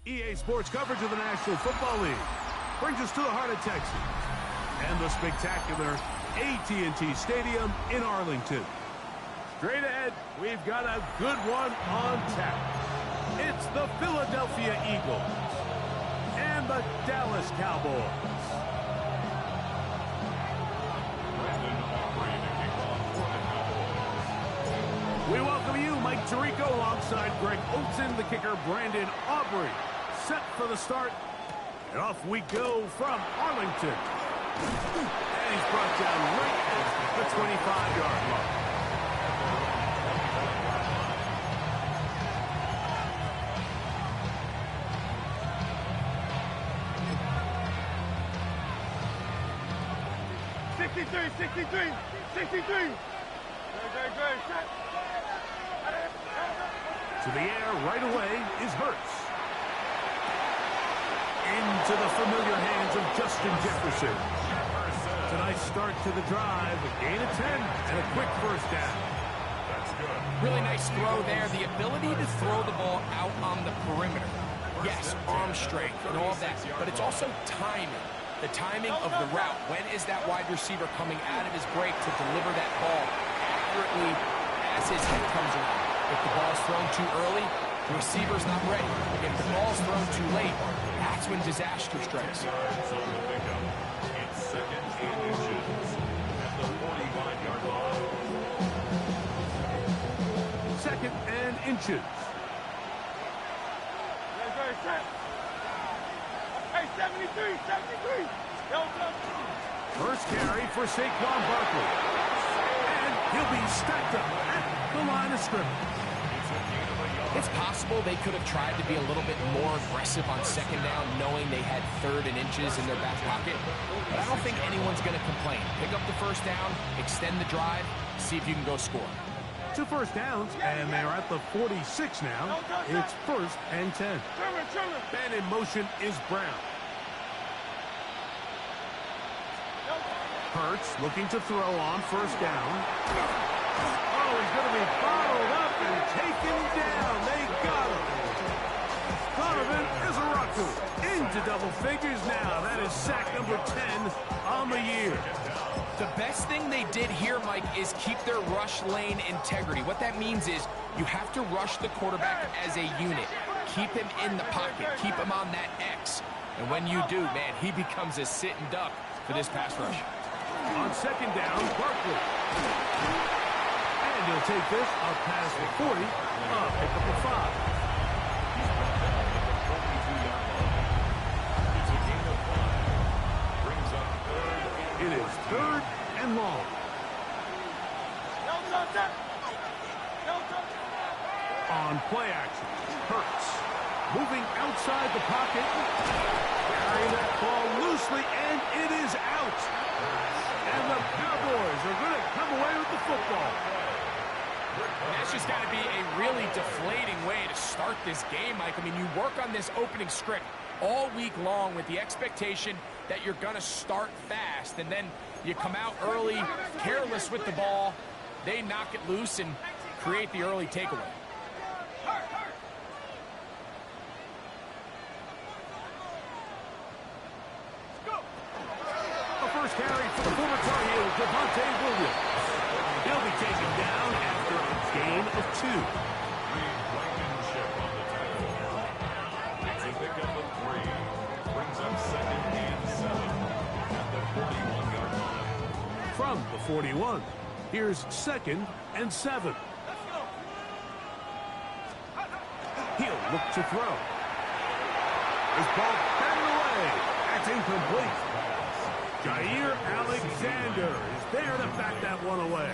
EA Sports coverage of the National Football League brings us to the heart of Texas and the spectacular AT&T Stadium in Arlington. Straight ahead, we've got a good one on tap. It's the Philadelphia Eagles and the Dallas Cowboys. We welcome you, Mike Tirico, alongside Greg Olsen, the kicker, Brandon Aubrey. Set for the start, and off we go from Arlington. And he's brought down right at the 25-yard line. To the air right away is Hurts. Into the familiar hands of Justin Jefferson. It's a nice start to the drive. A gain of 10 and a quick first down. That's good. Really nice throw there. The ability to throw the ball out on the perimeter. Yes, arm strength and all that, but it's also timing. The timing of the route. When is that wide receiver coming out of his break to deliver that ball accurately as his head comes around? If the ball's thrown too early, the receiver's not ready. If the ball's thrown too late, that's when disaster strikes. It's second and inches at the 45-yard line. Second and inches. Hey, 73. First carry for Saquon Barkley. And he'll be stacked up at the line of scrimmage. It's possible they could have tried to be a little bit more aggressive on second down, knowing they had third and inches in their back pocket. But I don't think anyone's going to complain. Pick up the first down, extend the drive, see if you can go score. 2 first downs, and they're at the 46 now. It's first and 10. And in motion is Brown. Hurts looking to throw on first down. Oh, he's going to be bottled up and taken down. They got him. Donovan is a rocker. Into double figures now. That is sack number 10 on the year. The best thing they did here, Mike, is keep their rush lane integrity. What that means is you have to rush the quarterback as a unit. Keep him in the pocket. Keep him on that X. And when you do, man, he becomes a sitting duck for this pass rush. On second down, Barkley. And he'll take this up past the 40. Pick up the 5. It's a gain of 5. Brings up third. It is third and long. On play action, Hurts. Moving outside the pocket. Carrying that ball loosely, and it is out. And the Cowboys are going to come away with the football. That's just got to be a really deflating way to start this game, Mike. I mean, you work on this opening script all week long with the expectation that you're going to start fast, and then you come out early, careless with the ball. They knock it loose and create the early takeaway. First carry for the former Tar Heel, Devontae Williams. He'll be taken down after a gain of 2. Blankenship on the tackle. It's a pickup of 3. Brings up second and 7 at the 41-yard line. From the 41, here's second and 7. He'll look to throw. His ball batted away. That's incomplete. Jair Alexander is there to back that one away.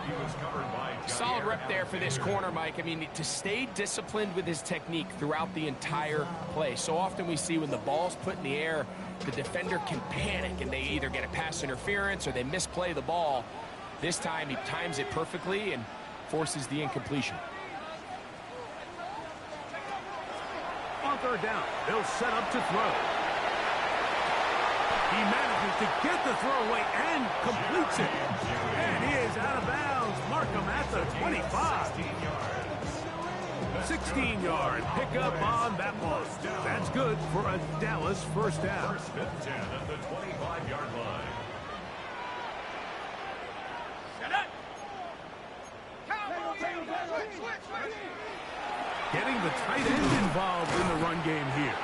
He was covered by Solid rep there for this corner, Mike. I mean, to stay disciplined with his technique throughout the entire play. So often we see when the ball's put in the air, the defender can panic, and they either get a pass interference or they misplay the ball. This time he times it perfectly and forces the incompletion. On third down, they'll set up to throw. He manages to get the throw away and completes it. And he is out of bounds. Mark him at the 25. 16 16-yard pickup on that one. That's good for a Dallas first down. First and 10 at the 25-yard line. Getting the tight end involved in the run game here.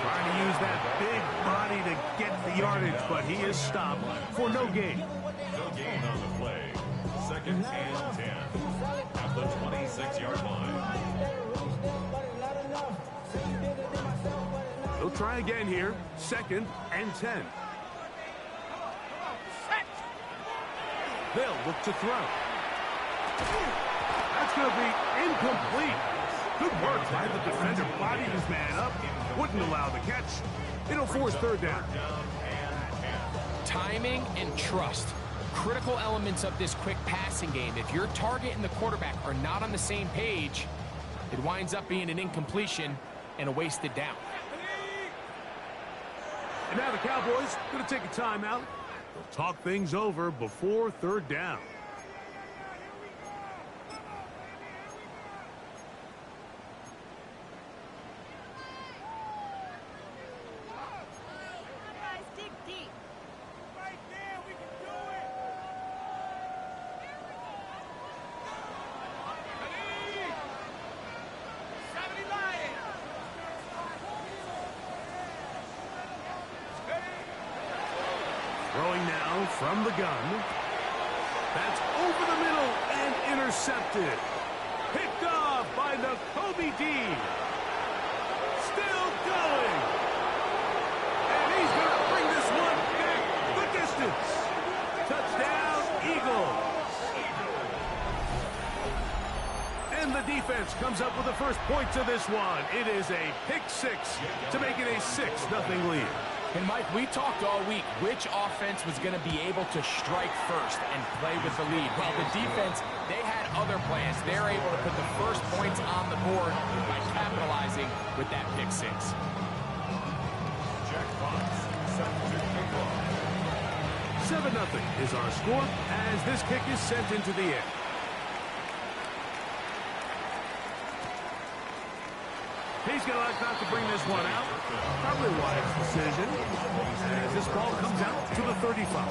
Trying to use that big body to get the yardage, but he is stopped for no gain. No gain on the play. Second and 10 at the 26-yard line. He'll try again here. Second and 10. They'll look to throw. That's going to be incomplete. Good work by the defender. Bodied his man up. Wouldn't allow the catch. It'll force third down. Timing and trust. Critical elements of this quick passing game. If your target and the quarterback are not on the same page, it winds up being an incompletion and a wasted down. And now the Cowboys going to take a timeout. They'll talk things over before third down. Throwing now from the gun. That's over the middle and intercepted. Picked off by Nakobe Dean. Still going. And he's going to bring this one back the distance. Touchdown, Eagles. And the defense comes up with the first point to this one. It is a pick six to make it a 6-0 lead. And, Mike, we talked all week which offense was going to be able to strike first and play with the lead. Well, the defense, they had other plans. They're able to put the first points on the board by capitalizing with that pick six. Jack Fox set to kick off. 7-0 is our score as this kick is sent into the air. He's going to like not to bring this one out. Probably a wise decision as this ball comes out to the 35.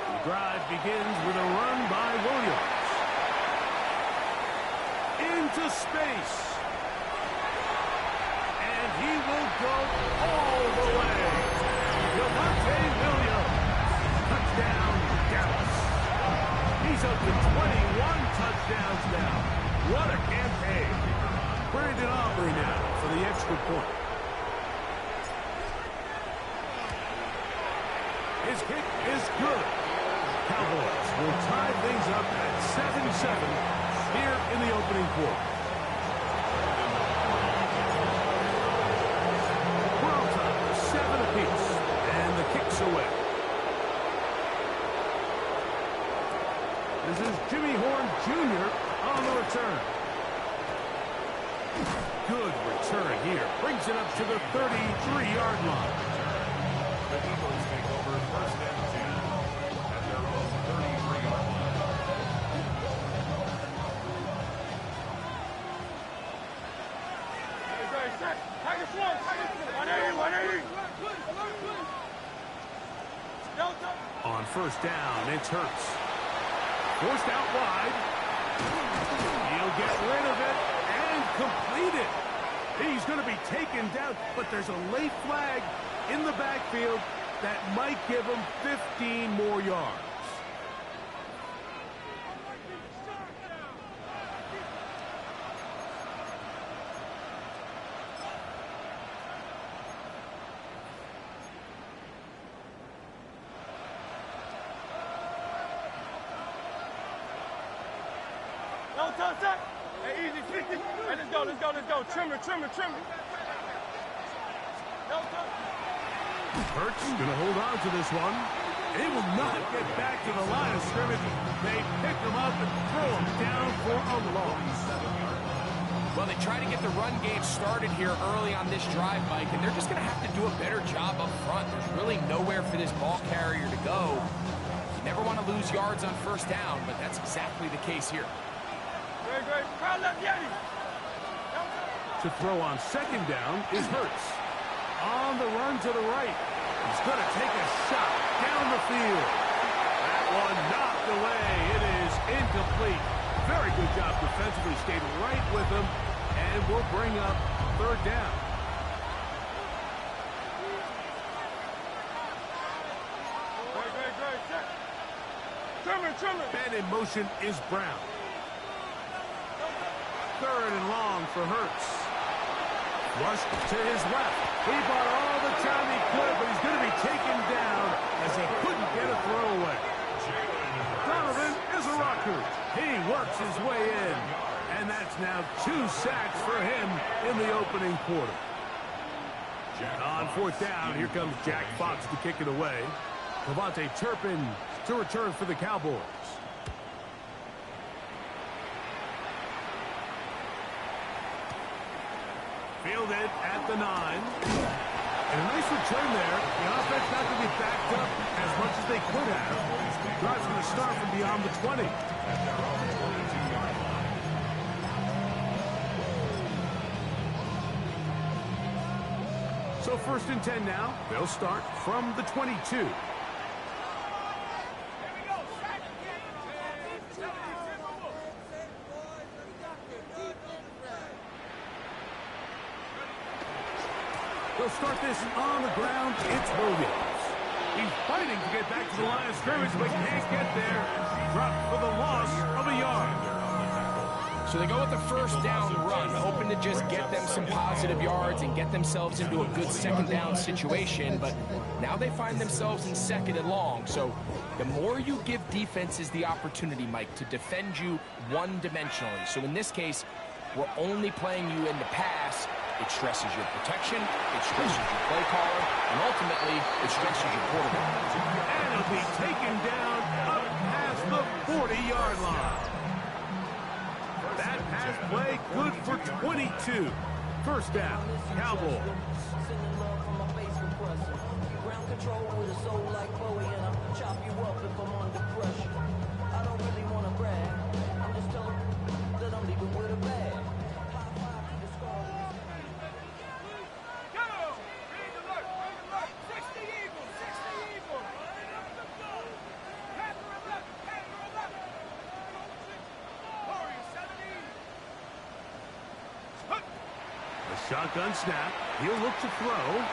The drive begins with a run by Williams. Into space. He will go all the way. Javonte Williams. Touchdown, Dallas. He's up to 21 touchdowns now. What a campaign. Brandon Aubrey now for the extra point. His kick is good. Cowboys will tie things up at 7-7 here in the opening quarter. And the kick's away. This is Jimmy Horn Jr. on the return. Good return here. Brings it up to the 33-yard line. The Eagles take over first and 10 at their own 33-yard line. On first down, it's Hurts. Forced out wide. He'll get rid of it and complete it. He's going to be taken down, but there's a late flag in the backfield that might give him 15 more yards. Hey, easy, 50. Hey, let's go. Trimmer. Hurts going to hold on to this one. He will not get back to the line of scrimmage. They pick him up and throw him down for a loss. Well, they try to get the run game started here early on this drive, Mike, and they're just going to have to do a better job up front. There's really nowhere for this ball carrier to go. You never want to lose yards on first down, but that's exactly the case here. Great. To throw on second down is Hurts. On the run to the right. He's going to take a shot down the field. That one knocked away. It is incomplete. Very good job defensively. Stayed right with him. And we'll bring up third down. Trimmer. And in motion is Brown. Third and long for Hurts. Rushed to his left. He bought all the time he could, but he's going to be taken down as he couldn't get a throw away. Donovan is a rocker. He works his way in. And that's now 2 sacks for him in the opening quarter. On fourth down, here comes Jack Fox to kick it away. Devontae Turpin to return for the Cowboys. Fielded at the 9. And a nice return there. The offense not going to be backed up as much as they could have. Drive's going to start from beyond the 20. So first and 10 now. They'll start from the 22. They'll start this on the ground. It's Williams. He's fighting to get back to the line of scrimmage, but can't get there. Dropped for the loss of a yard. So they go with the first down run, hoping to just get them some positive yards and get themselves into a good second down situation, but now they find themselves in second and long. So the more you give defenses the opportunity, Mike, to defend you one-dimensionally. So in this case, we're only playing you in the pass. It stresses your protection, it stresses your play caller, and ultimately, it stresses your quarterback. And it'll be taken down up past the 40-yard line. That pass play good for 22. First down, Cowboys. Ground control with a soul like Bowie, and I'll chop you up if I'm under pressure. I don't really want to brag. I'm just telling that I'm leaving with a bag. Shotgun snap. He'll look to throw.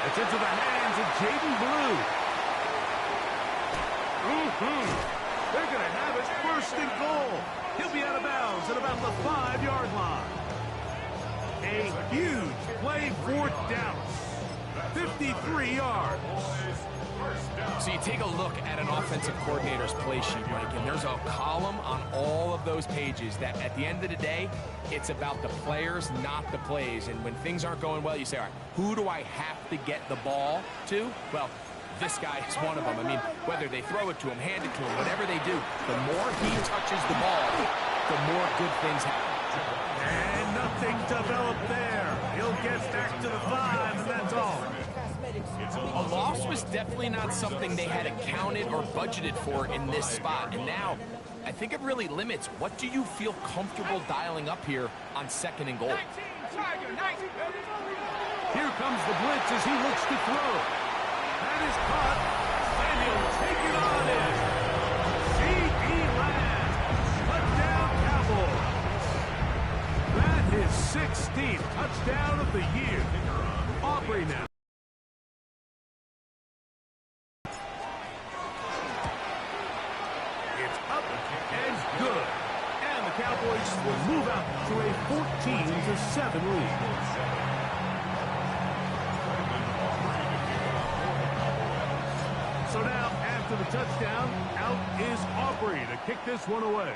It's into the hands of Jaden Blue. They're going to have it first and goal. He'll be out of bounds at about the 5-yard line. A huge play for Dallas. 53 yards. So you take a look at an offensive coordinator's play sheet, Mike, and there's a column on all of those pages that at the end of the day, it's about the players, not the plays. And when things aren't going well, you say, all right, who do I have to get the ball to? Well, this guy is one of them. I mean, whether they throw it to him, hand it to him, whatever they do, the more he touches the ball, the more good things happen. And nothing developed there. He'll get back to the 5, and that's all. A loss was definitely not something they had accounted or budgeted for in this spot. And now, I think it really limits what do you feel comfortable dialing up here on second and goal. Here comes the blitz as he looks to throw. That is caught, and he'll take it on in. C.E. Lamb, touchdown Cowboys. That is 16th touchdown of the year. Aubrey now. It's up and good. And the Cowboys will move out to a 14-7 lead. So now, after the touchdown, out is Aubrey to kick this one away.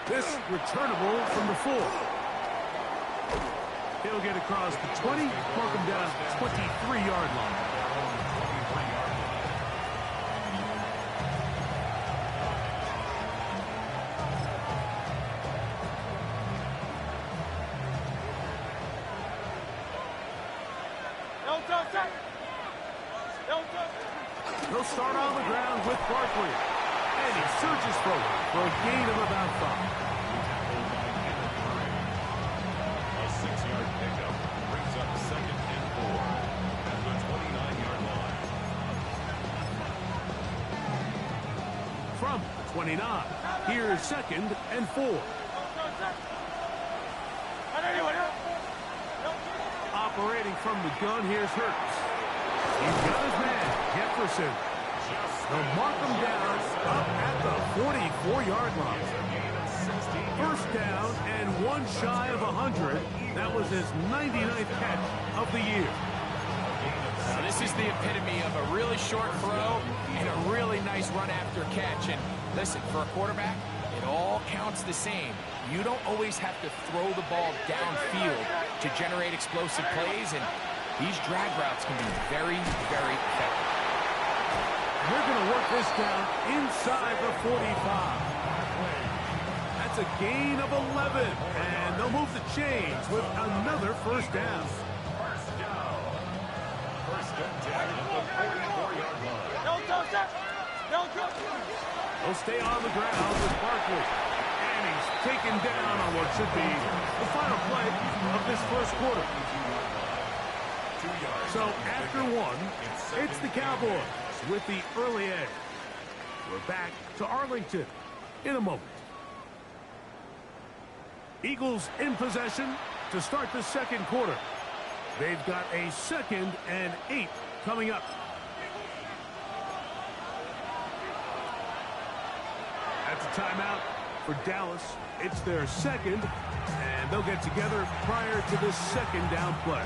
This returnable from the 4. He'll get across the 20, mark him down at the 23-yard line. He'll start on the ground with Barkley. And he surges forward for a gain of about 5. A 6-yard pickup brings up 2nd and 4 at the 29-yard line. From the 29, here's 2nd and 4. Operating from the gun, here's Hurts. He's got his man, Jefferson. They'll mark him down up at the 44-yard line. First down and one shy of 100. That was his 99th catch of the year. Now, this is the epitome of a really short throw and a really nice run after catch. And listen, for a quarterback, it all counts the same. You don't always have to throw the ball downfield to generate explosive plays, and these drag routes can be very, very effective. They're going to work this down inside the 45. That's a gain of 11, and they'll move the chains with another first down. First and 10 at the 44-yard line. He'll stay on the ground with Barkley. And he's taken down on what should be the final play of this first quarter. So after one, it's the Cowboys with the early edge. We're back to Arlington in a moment. Eagles in possession to start the second quarter. They've got a 2nd and 8 coming up. That's a timeout for Dallas. It's their 2nd, and they'll get together prior to this 2nd down play.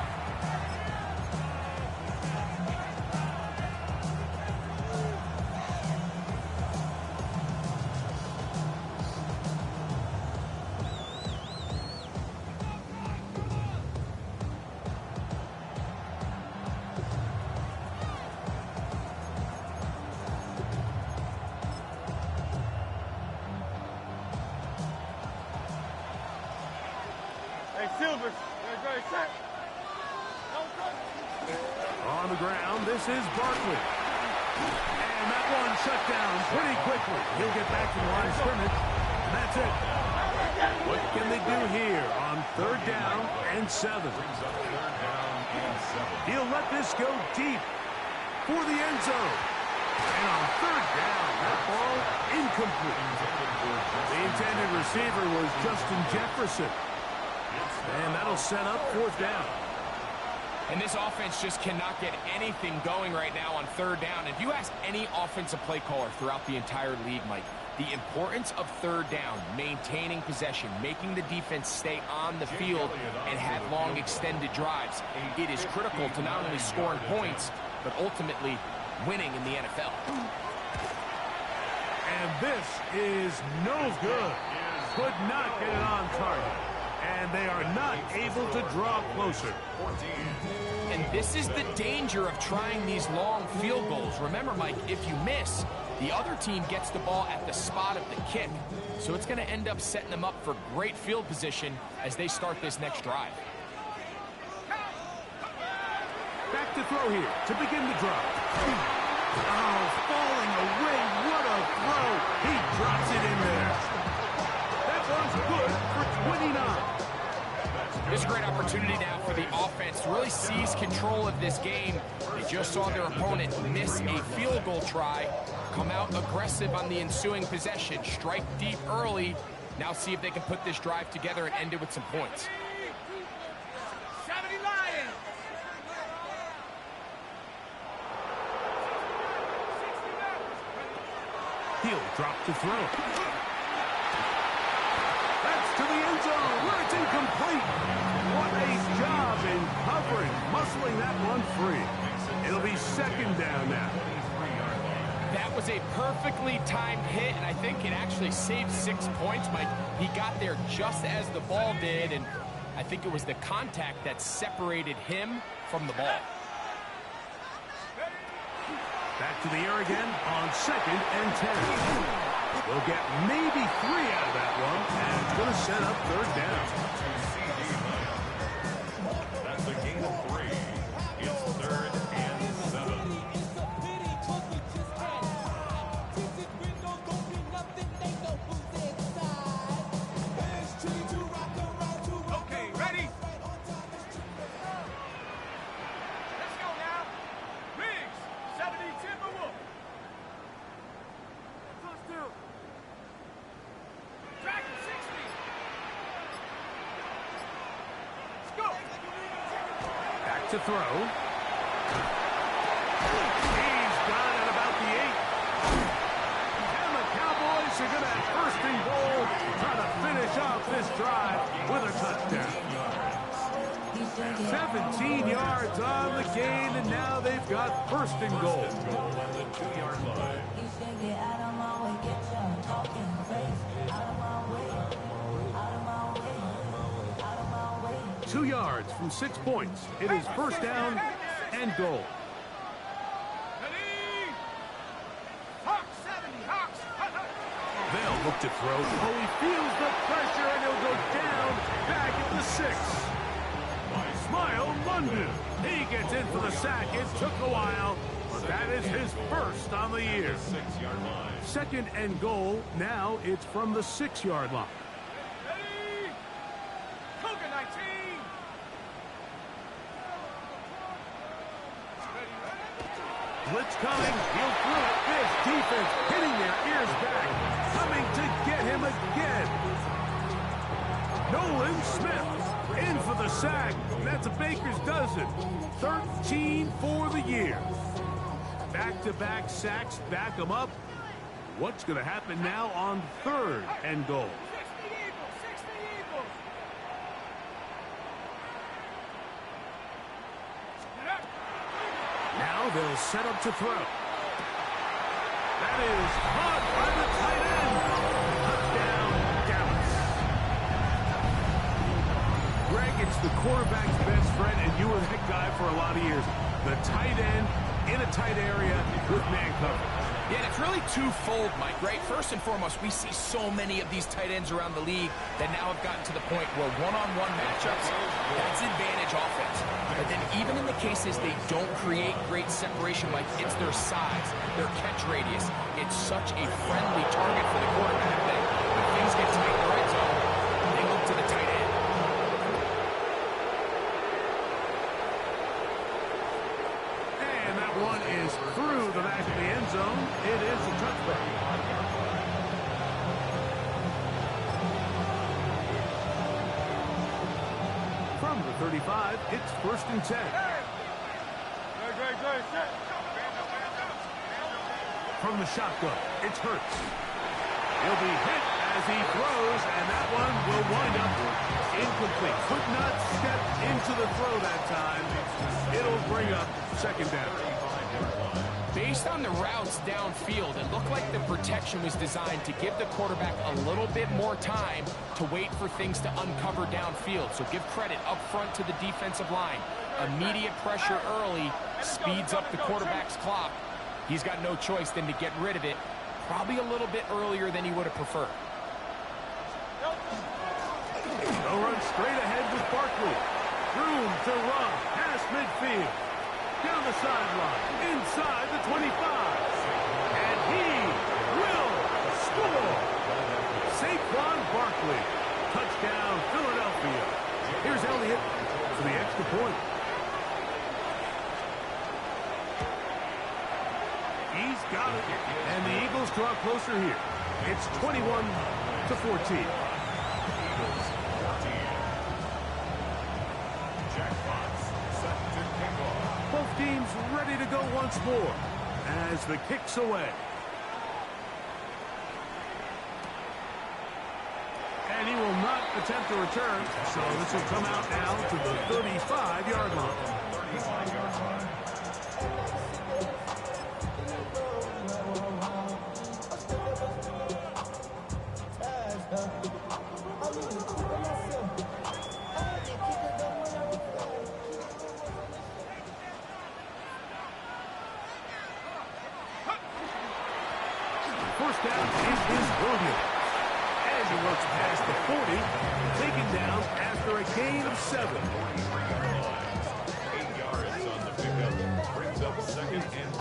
On the ground, this is Barkley. And that one shut down pretty quickly. He'll get back to the line of scrimmage. And that's it. What can they do here on 3rd down and 7? He'll let this go deep for the end zone. And on 3rd down, that ball incomplete. The intended receiver was Justin Jefferson. And that'll set up 4th down. And this offense just cannot get anything going right now on 3rd down. If you ask any offensive play caller throughout the entire league, Mike, the importance of 3rd down, maintaining possession, making the defense stay on the field and have long extended drives, it is critical to not only scoring points, but ultimately winning in the NFL. And this is no good. Could not get it on target. And they are not able to draw closer. And this is the danger of trying these long field goals. Remember, Mike, if you miss, the other team gets the ball at the spot of the kick. So it's going to end up setting them up for great field position as they start this next drive. Back to throw here to begin the drive. Oh, falling away. What a throw. He drops it in there. That one's good for 29. There's a great opportunity now for the offense to really seize control of this game. They just saw their opponent miss a field goal try, come out aggressive on the ensuing possession, strike deep early. Now see if they can put this drive together and end it with some points. He'll drop to throw. That's to the end zone where it's incomplete. What a job in covering, muscling that one free. It'll be 2nd down now. That was a perfectly timed hit, and I think it actually saved 6 points, Mike. He got there just as the ball did, and I think it was the contact that separated him from the ball. Back to the air again on 2nd and 10. We'll get maybe 3 out of that one, and it's going to set up 3rd down. That's a gain of 3. It's 3rd to throw. He's got it about the 8. And the Cowboys are going to have first and goal, trying to finish off this drive with a touchdown. 17 yards on the gain, and now they've got first and goal. On the 2-yard line. 2 yards from 6 points. It is first down and goal. They'll look to throw. Oh, he feels the pressure, and he'll go down back at the 6. Millz0102. He gets in for the sack. It took a while, but that is his first on the year. 6-yard line. Second and goal. Now it's from the 6-yard line. Blitz coming. He'll throw it. This defense hitting their ears back. Coming to get him again. Nolan Smith in for the sack. That's a Baker's dozen. 13 for the year. Back-to-back sacks back him up. What's going to happen now on third and goal? Now they'll set up to throw. That is caught by the tight end. Touchdown, Dallas. Greg, it's the quarterback's best friend, and you were that guy for a lot of years. The tight end in a tight area with man coverage. Yeah, it's really twofold, Mike, right? First and foremost, we see so many of these tight ends around the league that now have gotten to the point where one-on-one matchups, that's advantage offense. But then even in the cases they don't create great separation, Mike, it's their size, their catch radius. It's such a friendly target for the quarterback that when things get tight in the red zone, they look to the tight end. And that one is through the back of the end zone. It is a touchback. From the 35, it's first and 10. From the shotgun, it's Hurts. He'll be hit as he throws, and that one will wind up incomplete. Could not step into the throw that time. It'll bring up second down. Based on the routes downfield, it looked like the protection was designed to give the quarterback a little bit more time to wait for things to uncover downfield. So give credit up front to the defensive line. Immediate pressure early speeds up the quarterback's clock. He's got no choice than to get rid of it, probably a little bit earlier than he would have preferred. They'll run straight ahead with Barkley. Room to run past midfield. Down the sideline, inside the 25. And he will score. Saquon Barkley. Touchdown, Philadelphia. Here's Elliott for the extra point. He's got it. And the Eagles draw closer here. It's 21-14. Both teams ready to go once more as the kick's away. And he will not attempt a return, so this will come out now to the 35-yard line. 35-yard line. First down is Williams. And he looks past the 40, taken down after a gain of 7. 8 yards on the pickup. Brings up second and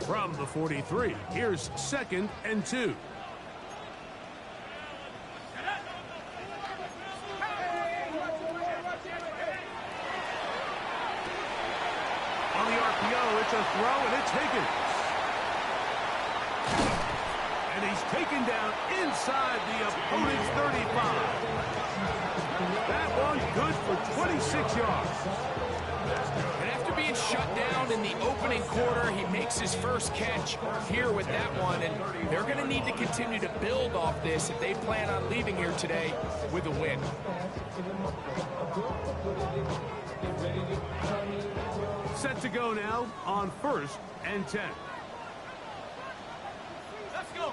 2. From the 43, here's second and 2. On the RPO, it's a throw, and it's Higgins. And he's taken down inside the opponent's 35. That one good for 26 yards. And after being shut down in the opening quarter, he makes his first catch here with that one. And they're going to need to continue to build off this if they plan on leaving here today with a win. Set to go now on 1st and 10. Let's go.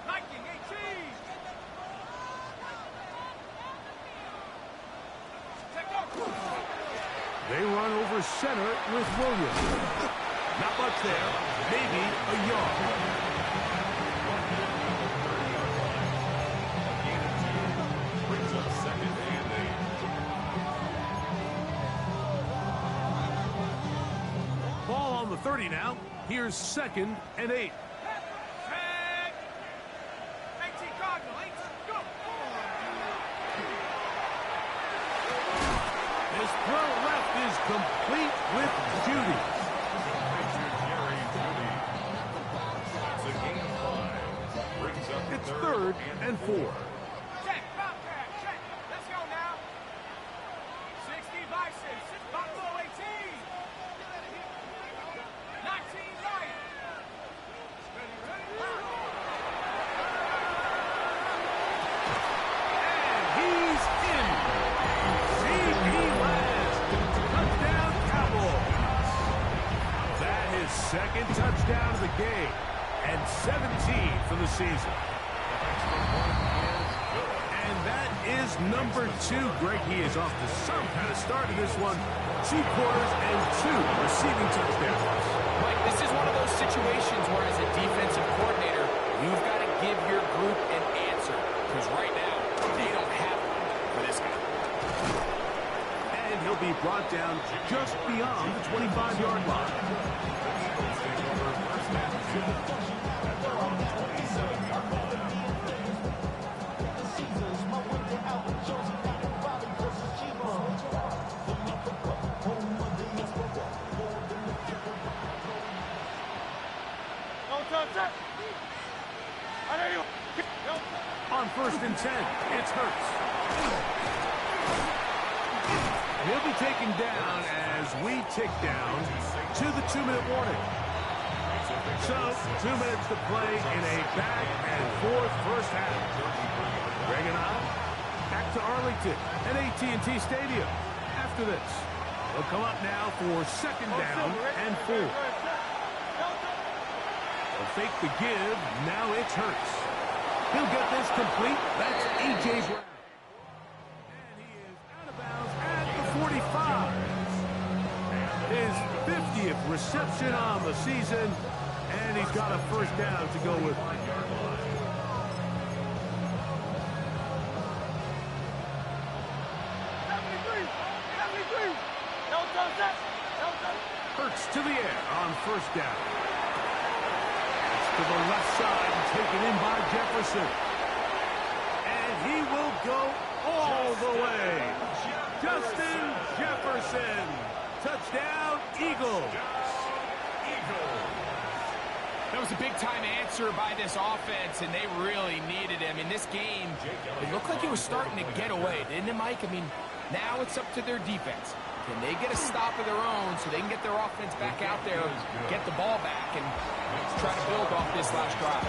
Nike 18. Take off. They run over center with Williams. Not much there. Maybe a yard. Brings up 2nd and 8. Ball on the 30 now. Here's 2nd and 8. His throw left is complete with Judy. It's a gain of 5. Brings up It's 3rd and 4. Check, Bobcat, check. Let's go now. 60 Bison, 6 Buffalo 18. 19 Lion. And he's in. C.B. Last. Touchdown, Cowboys. That is 2nd touchdown of the game and 17 for the season. And that is number 2. Greg, he is off to some kind of start in this one. 2 quarters and 2 receiving touchdowns. Mike, this is one of those situations where as a defensive coordinator, you've got to give your group an answer. Because right now, they don't have one for this guy. And he'll be brought down just beyond the 25-yard line. On 1st and 10, it's Hurts. He'll be taken down as we tick down to the 2-minute warning. So, 2 minutes to play in a back-and-forth first half. Greg and I, back to Arlington at AT&T Stadium. After this, they'll come up now for 2nd down and 4. They'll fake the give. Now it's Hurts. He'll get this complete. That's A.J. Brown. And he is out of bounds at the 45. His 50th reception on the season, and he's got a 1st down to go with. Hurts to the air on 1st down. To the left side and taken in by Jefferson. And he will go all the way. Justin Jefferson. Touchdown, Eagles. That was a big-time answer by this offense, and they really needed him. In this game, it looked like he was starting to get away, didn't it, Mike? I mean, now it's up to their defense. Can they get a stop of their own so they can get their offense back out there, get the ball back, and try to build off this last drive?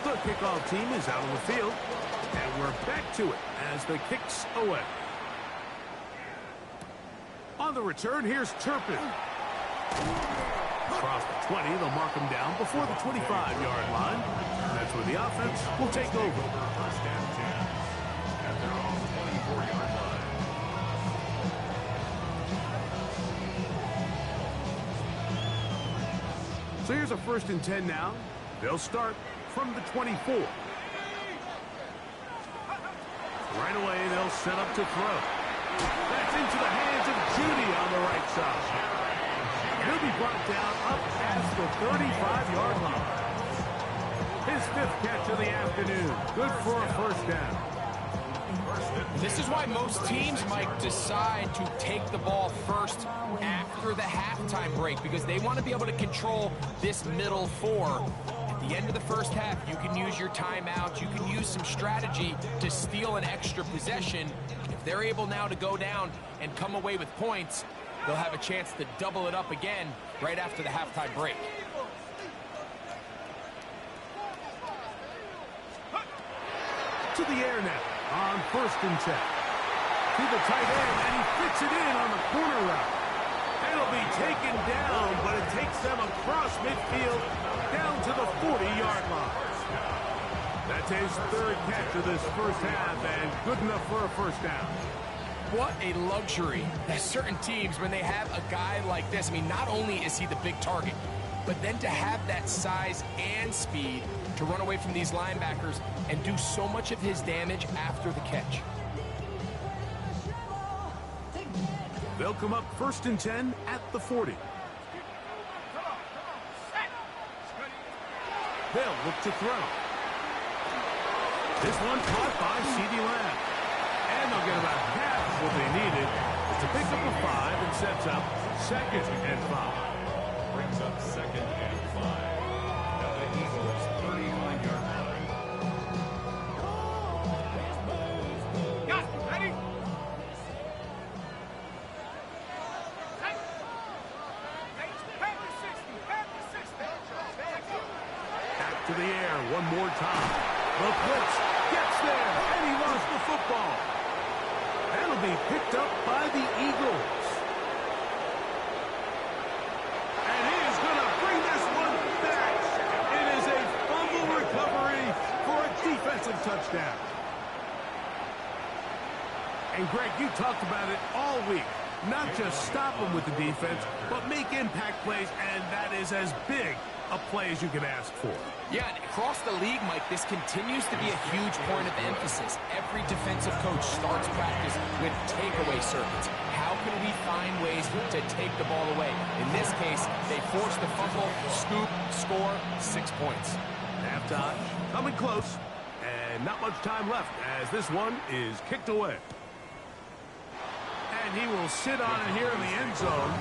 The kickoff team is out on the field, and we're back to it as the kick's away. On the return, here's Turpin. Across the 20, they'll mark him down before the 25-yard line. That's where the offense will take over. First and 10 at their own 24-yard line. So here's a 1st and 10 now. They'll start from the 24. Right away, they'll set up to throw. That's into the hands of Judy on the right side. He'll be brought down up past the 35-yard line. His 5th catch of the afternoon. Good for a 1st down. This is why most teams might decide to take the ball first after the halftime break, because they want to be able to control this middle four. At the end of the first half, you can use your timeouts, you can use some strategy to steal an extra possession. If they're able now to go down and come away with points, they'll have a chance to double it up again right after the halftime break. To the air now on 1st and 10. To the tight end, and he fits it in on the corner route. It'll be taken down, but it takes them across midfield down to the 40-yard line. That's his 3rd catch of this first half, and good enough for a first down. What a luxury that certain teams, when they have a guy like this, I mean, not only is he the big target, but then to have that size and speed to run away from these linebackers and do so much of his damage after the catch. They'll come up 1st and 10 at the 40. They'll look to throw. This one caught by CeeDee Lamb. And they'll get about half what they needed. It's a pickup of 5 and sets up 2nd and 5. Brings up 2nd and 5. Now the Eagles 35-yard line. Got it. Ready? Back to the air one more time. The blitz gets there, and he lost the football. That'll be picked up by the Eagles. And he is going to bring this one back. It is a fumble recovery for a defensive touchdown. And Greg, you talked about it all week. Not just stop them with the defense, but make impact plays, and that is as big a play as you can ask for. Yeah, and across the league, Mike, this continues to be a huge point of emphasis. Every defensive coach starts practice with takeaway circuits. How can we find ways to take the ball away? In this case, they force the fumble, scoop, score, 6 points. Halftime coming close, and not much time left as this one is kicked away. And he will sit on it here in the end zone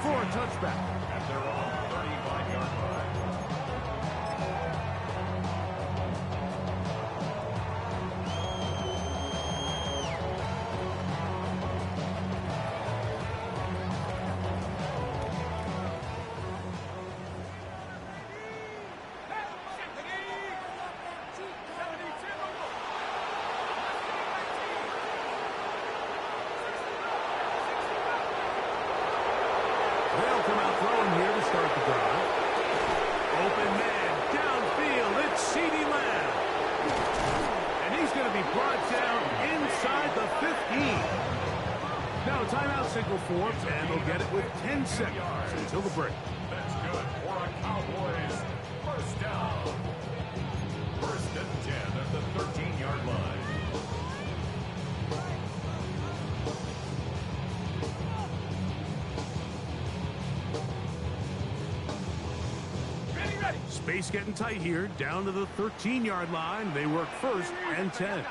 for a touchback. At their own 35-yard line. They'll come out throwing here to start the drive. Open man, downfield, it's CeeDee Lamb. And he's going to be brought down inside the 15. Now timeout signal forms, and they'll get it with 10 seconds until the break. That's good for a Cowboys first down. 1st and 10 at the 13-yard line. Space getting tight here, down to the 13-yard line. They work 1st and 10.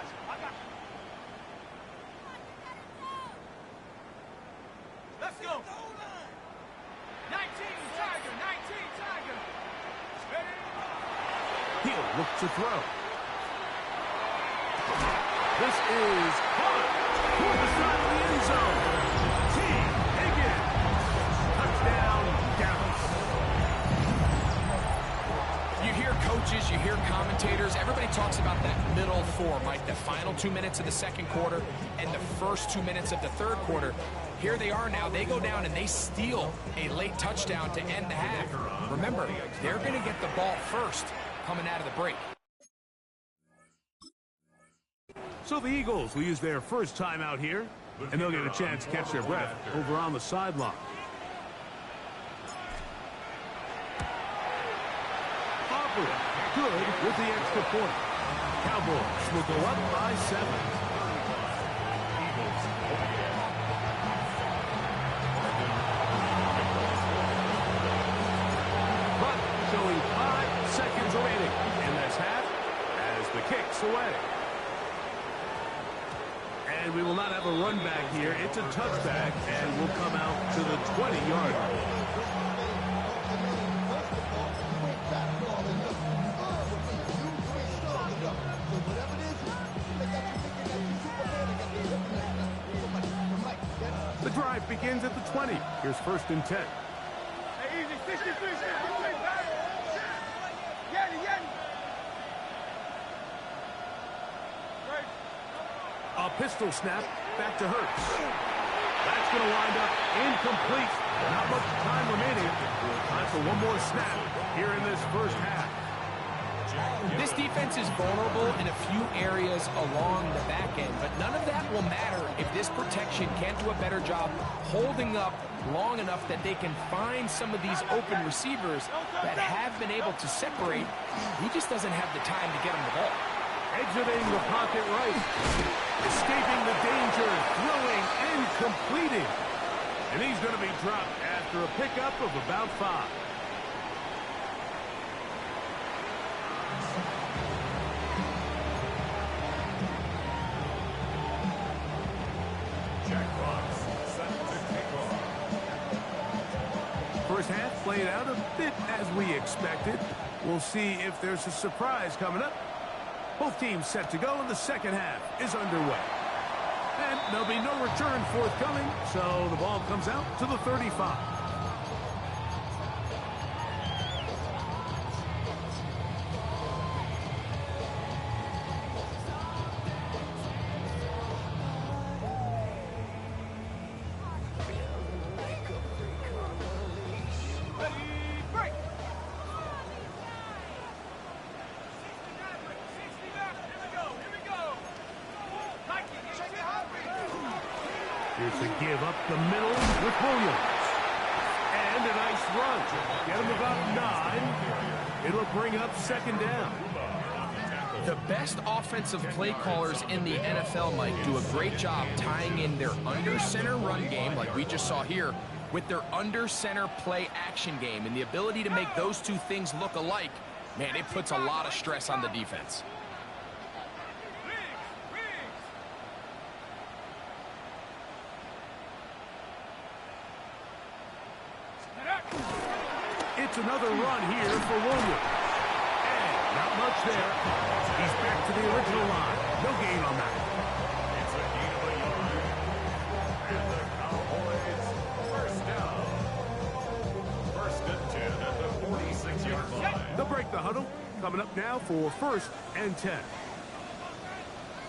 Let's go. 19, Tiger. 19, Tiger. Ready? He'll look to throw. This is caught toward the side of the end zone. T. Higgins. Touchdown, Dallas. You hear coaches, you hear commentators, everybody talks about that middle four, Mike, the final 2 minutes of the second quarter and the first 2 minutes of the third quarter. Here they are now. They go down and they steal a late touchdown to end the half. Remember, they're going to get the ball first coming out of the break. So the Eagles will use their first time out here, and they'll get a chance to catch their breath over on the sideline. Good with the extra point. Cowboys will go up by 7. But showing 5 seconds remaining in this half as the kick's away. And we will not have a run back here. It's a touchback, and we'll come out to the 20-yard line. The drive begins at the 20. Here's 1st and 10. Hey, easy, 63, 63, back. Yanni. A pistol snap back to Hurts. That's going to wind up incomplete. Not much time remaining. Time for one more snap here in this first half. This defense is vulnerable in a few areas along the back end, but none of that will matter if this protection can't do a better job holding up long enough that they can find some of these open receivers that have been able to separate. He just doesn't have the time to get him the ball. Exiting the pocket right. Escaping the danger, throwing and completing. And he's going to be dropped after a pickup of about 5. First half played out a bit as we expected. We'll see if there's a surprise coming up. Both teams set to go, and the second half is underway. And there'll be no return forthcoming, so the ball comes out to the 35. Here's the give up the middle with Williams. And a nice run. Get him about 9. It'll bring up 2nd down. The best offensive play callers in the NFL, Mike, do a great job tying in their under-center run game, like we just saw here, with their under-center play action game. And the ability to make those two things look alike, man, it puts a lot of stress on the defense. It's another run here for Williams. And not much there. He's back to the original line. No gain on that. It's a gain of a yard. And the Cowboys first down. 1st and 10 at the 46-yard line. They'll break the huddle. Coming up now for 1st and 10.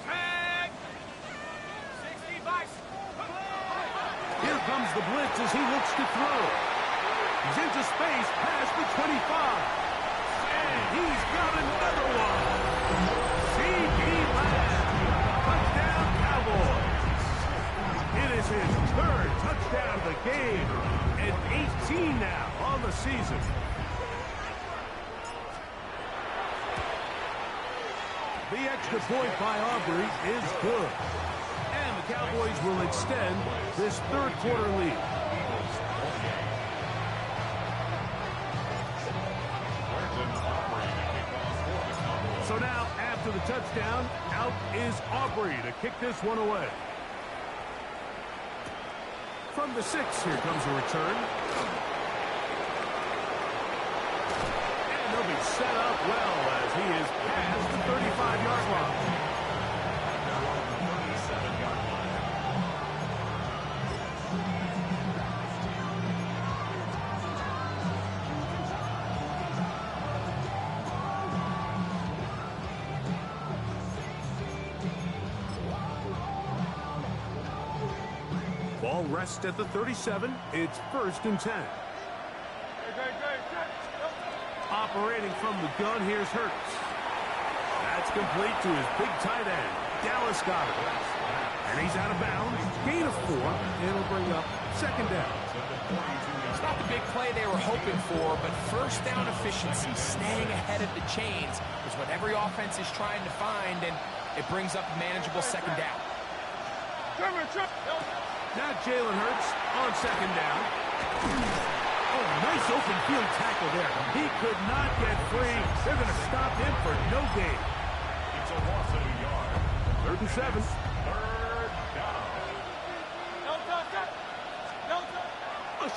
Tag. 60 Bison. Here comes the blitz as he looks to throw. He's into space past the 25. And he's got another one. C.D. Lamb. Touchdown, Cowboys. It is his 3rd touchdown of the game. And 18 now on the season. The extra point by Aubrey is good. And the Cowboys will extend this 3rd quarter lead. So now, after the touchdown, out is Aubrey to kick this one away. From the 6, here comes a return. And they'll be set up well as he is past the 35-yard line. Ball rests at the 37. It's 1st and 10. Operating from the gun, here's Hurts. That's complete to his big tight end. Dallas got it. And he's out of bounds. Gain of 4. It'll bring up 2nd down. It's not the big play they were hoping for, but 1st down efficiency, staying ahead of the chains, is what every offense is trying to find, and it brings up a manageable 2nd down. Now Jalen Hurts on 2nd down. Oh, nice open field tackle there. He could not get free. They're going to stop him for no gain. It's a loss of a yard. 3rd and 7. 3rd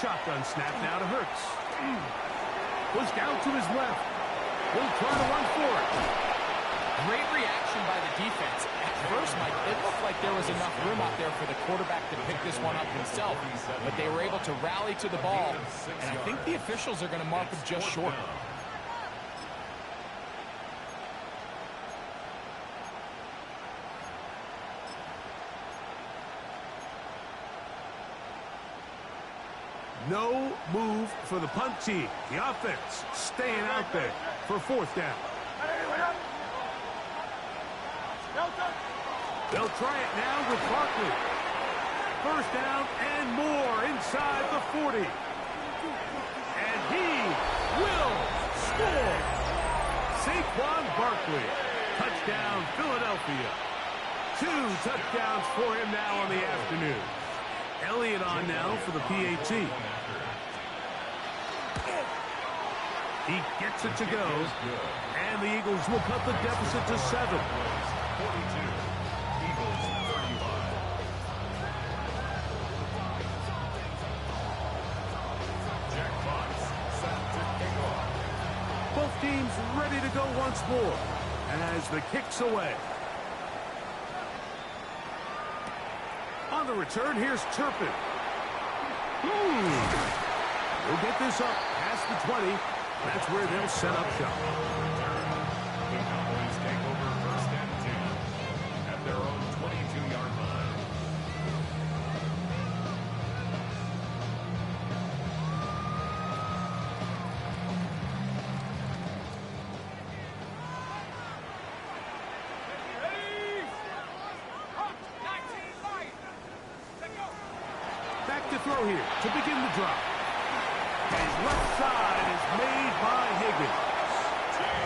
Shotgun snap now to Hurts. Pushed out to his left. He'll try to run for it. Great reaction by the defense. At first, Mike, it looked like there was enough room out there for the quarterback to pick this one up himself, but they were able to rally to the ball, and I think the officials are going to mark him just short. No move for the punt team. The offense staying out there for fourth down. They'll try it now with Barkley. First down and more inside the 40. And he will score. Saquon Barkley. Touchdown, Philadelphia. 2 touchdowns for him now on the afternoon. Elliott on now for the PAT. He gets it to go. And the Eagles will cut the deficit to 7. 42. Eagles 35. Jack Fox set to kick off. Both teams ready to go once more as the kick's away. On the return, here's Turpin. We'll get this up past the 20. That's where they'll set up shop. The Cowboys take over first and 10 at their own 22-yard line. Back to throw here to begin the drive. His left side is made by Higgins.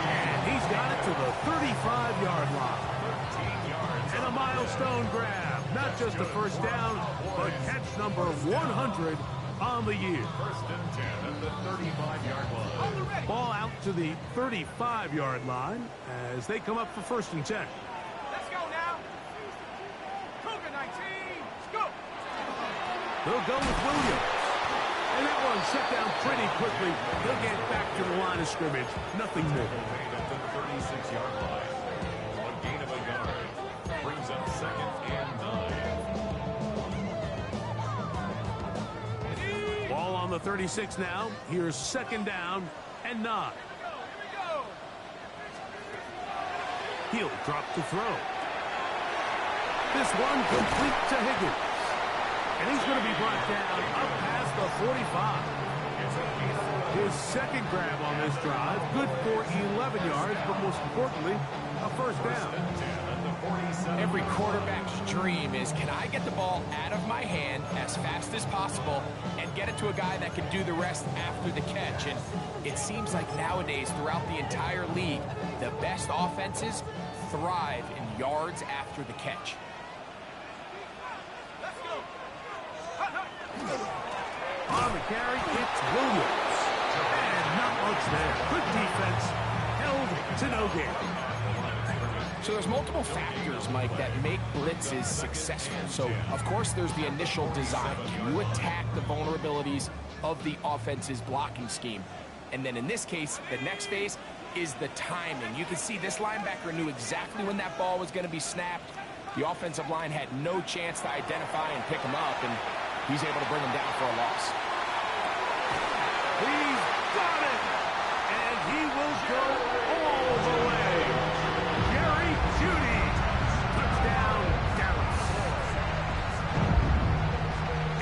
And he's got it to the 35-yard line. 13 yards. And a milestone grab. Not just a first down, but catch number 100 on the year. First and 10 at the 35-yard line. Ball out to the 35-yard line as they come up for first and 10. Let's go now. Cougar 19. Let's go. They'll go with Williams. And that one shut down pretty quickly. They'll get back to the line of scrimmage. Nothing more. Made at the 36-yard line. A gain of a yard. Brings up second and 9. Ball on the 36 now. Here's second down and 9. Here we go. He'll drop to throw. This one complete to Higgins. And he's going to be brought down up past the 45. His second grab on this drive. Good for 11 yards, but most importantly, a first down. Every quarterback's dream is, can I get the ball out of my hand as fast as possible and get it to a guy that can do the rest after the catch? And it seems like nowadays, throughout the entire league, the best offenses thrive in yards after the catch. Let's go. On the carry, it's Williams. And not much there. Good defense. Held to no gain. So there's multiple factors, Mike, that make blitzes successful. So, of course, there's the initial design. Can you attack the vulnerabilities of the offense's blocking scheme? And then in this case, the next phase is the timing. You can see this linebacker knew exactly when that ball was going to be snapped. The offensive line had no chance to identify and pick him up, and he's able to bring him down for a loss. He's got it! And he will go all the way. Jerry Jeudy. Touchdown, Dallas.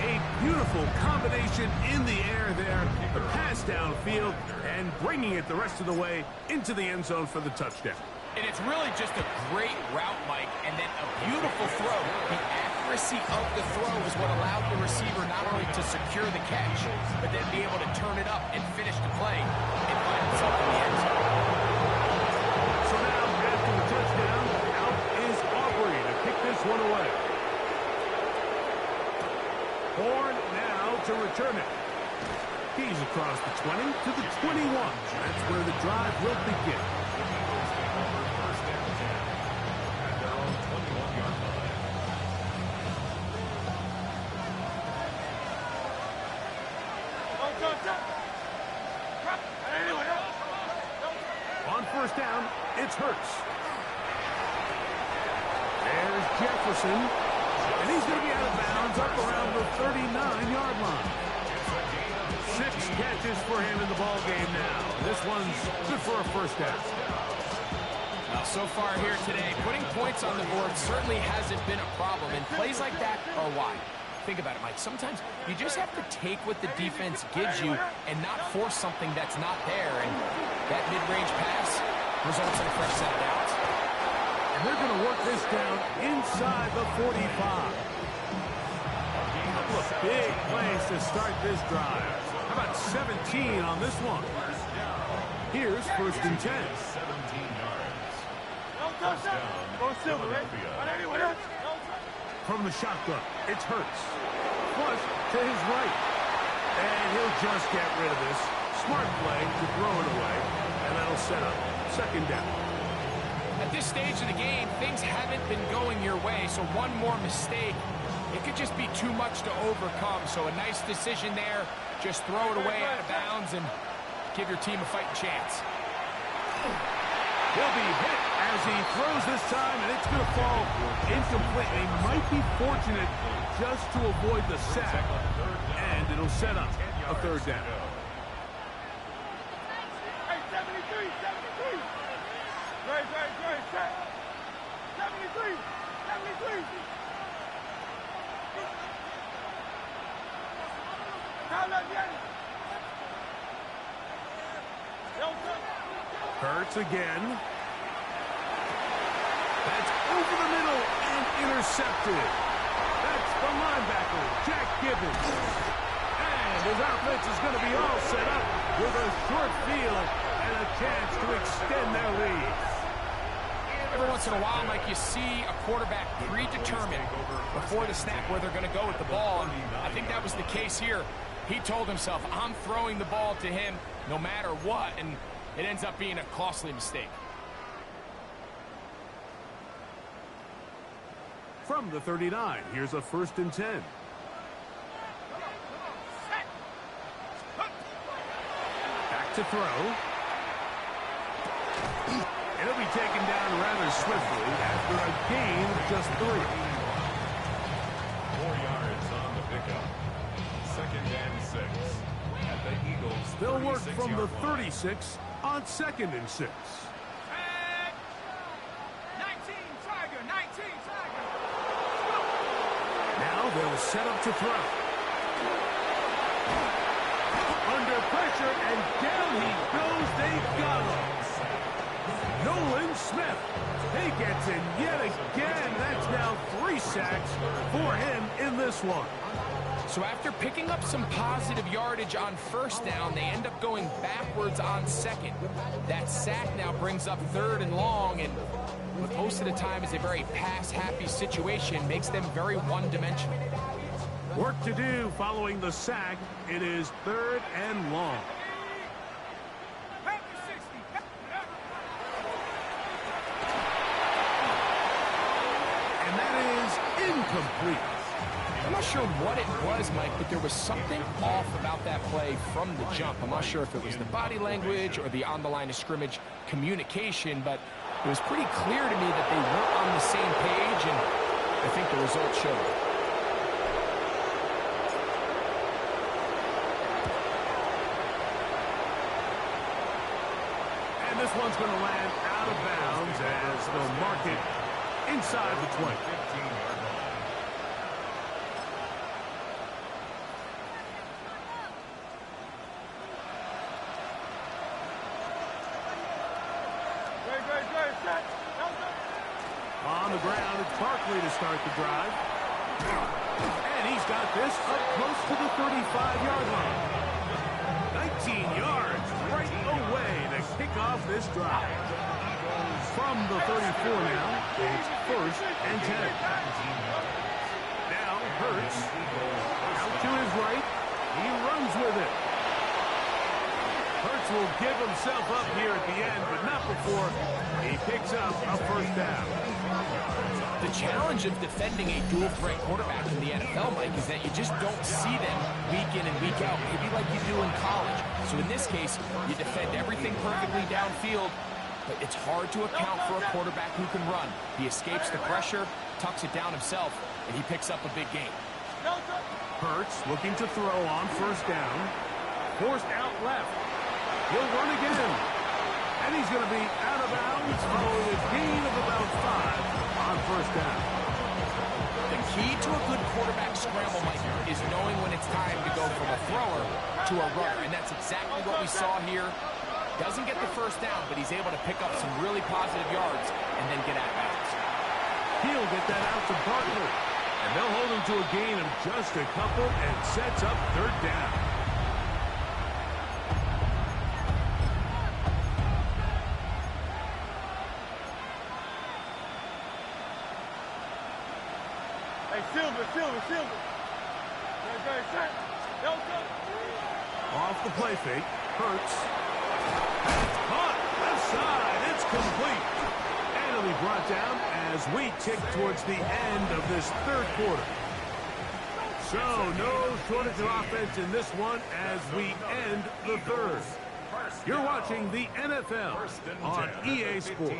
A beautiful combination in the air there. The pass downfield and bringing it the rest of the way into the end zone for the touchdown. And it's really just a great route, Mike, and then a beautiful throw. The accuracy of the throw is what allowed the receiver not only to secure the catch, but then be able to turn it up and finish the play and find himself in the end zone. So now, after the touchdown, out is Aubrey to kick this one away. Horn now to return it. He's across the 20 to the 21. That's where the drive will begin. On first down, it's Hurts. There's Jefferson. And he's going to be out of bounds up around the 39-yard line. 6 catches for him in the ball game now. This one's good for a first down. Well, so far here today, putting points on the board certainly hasn't been a problem, and plays like that are why. Think about it, Mike. Sometimes you just have to take what the defense gives you and not force something that's not there, and that mid-range pass results in a fresh set of downs. And they're going to work this down inside the 45. A couple of big plays to start this drive. How about 17 on this one? Here's first and 10. 17 yards. First down, Philadelphia. From the shotgun, it's Hurts. Flush to his right. And he'll just get rid of this. Smart play to throw it away. And that'll set up second down. At this stage of the game, things haven't been going your way, so one more mistake, it could just be too much to overcome. So a nice decision there. Just throw it away out of bounds and give your team a fighting chance. He'll be hit as he throws this time, and it's going to fall incomplete. He might be fortunate just to avoid the sack, and it'll set up a third down. Hey, 73, 73. Great, 73, 73. Hurts again. That's over the middle and intercepted. That's the linebacker, Jack Gibbons. And his offense is going to be all set up with a short field and a chance to extend their lead. Every once in a while, Mike, you see a quarterback predetermined before the snap where they're going to go with the ball. And I think that was the case here. He told himself, I'm throwing the ball to him no matter what, and it ends up being a costly mistake. From the 39, here's a first and 10. Back to throw. It'll be taken down rather swiftly after a gain of just 3. 4 yards on the pickup. Second and 6. At the Eagles' They'll work from the 36-yard line. 36 on second and 6. 19, Tiger, 19, Tiger. Now they'll set up to throw. Under pressure, and down he goes. They got him. Nolan Smith. He gets in yet again. That's now 3 sacks for him in this one. So after picking up some positive yardage on first down, they end up going backwards on second. That sack now brings up 3rd and long, and what most of the time is a very pass-happy situation makes them very one-dimensional. Work to do following the sack. It is 3rd and long. Back to 60. And that is incomplete. I'm not sure what it was, Mike, but there was something off about that play from the jump. I'm not sure if it was the body language or the on-the-line of scrimmage communication, but it was pretty clear to me that they weren't on the same page, and I think the results showed. And this one's going to land out of bounds as they'll mark it inside the 20. 15-yard line. On the ground, it's Barkley to start the drive. And he's got this up close to the 35-yard line. 19 yards right away to kick off this drive. From the 34 now, it's first and 10. Now Hurts out to his right. He runs with it. Hurts will give himself up here at the end, but not before he picks up a first down. The challenge of defending a dual-threat quarterback in the NFL, Mike, is that you just don't see them week in and week out, maybe like you do in college. So in this case, you defend everything perfectly downfield, but it's hard to account for a quarterback who can run. He escapes the pressure, tucks it down himself, and he picks up a big gain. Hurts looking to throw on first down. Forced out left. He'll run again. And he's going to be out of bounds following a gain of about 5 on first down. The key to a good quarterback scramble, Mike, is knowing when it's time to go from a thrower to a runner. And that's exactly what we saw here. Doesn't get the first down, but he's able to pick up some really positive yards and then get out of bounds. He'll get that out to Barkley. And they'll hold him to a gain of just a couple and sets up third down. Hey, Silver. Off the play fake. Hurts. Caught. Left side. It's complete. And it'll be brought down as we tick towards the end of this third quarter. So, no shortage of offense in this one as we end the third. You're watching the NFL on EA Sports.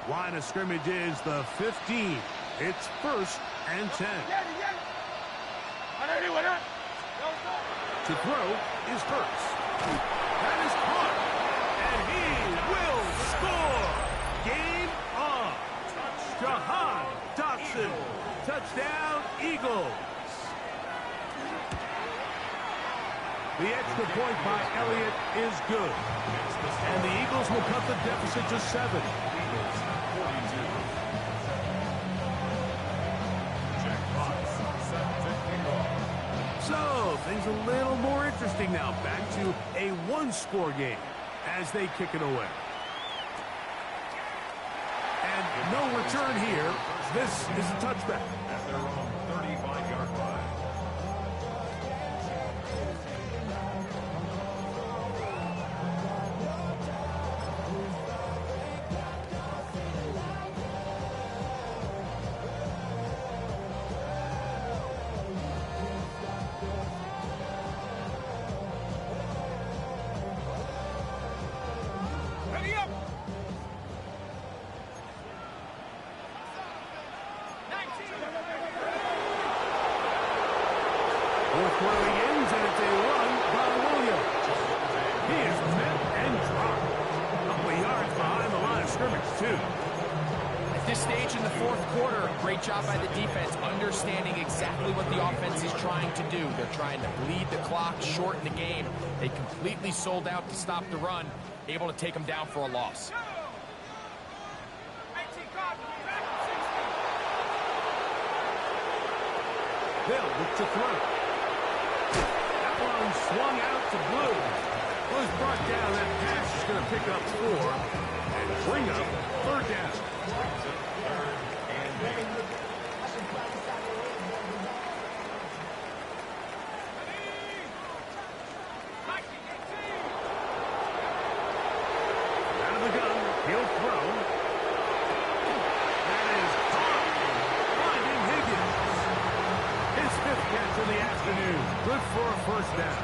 Line of scrimmage is the 15. It's 1st and 10. To throw is Hurts. That is caught. And he will score. Game on. Jahan Dotson. Touchdown, Eagles. The extra point by Elliott is good. And the Eagles will cut the deficit to 7. So, things a little more interesting now. Back to a one-score game as they kick it away. And no return here. This is a touchback. At their own 35-yard line. Ready up! 19! Fourth quarter begins, and it's a run by Williams. He is met and dropped. A couple of yards behind the line of scrimmage, too. At this stage in the fourth quarter, great job by the defense understanding exactly what the offense is trying to do. They're trying to bleed the clock, shorten the game. They completely sold out to stop the run, able to take them down for a loss. 18 guard, 60. They'll look to throw. That one swung out to Blue. Blue's brought down. That pass is going to pick up 4 and bring up third down. Out of the gun, he'll throw. That is caught. Finding Higgins. His 5th catch of the afternoon. Good for a first down.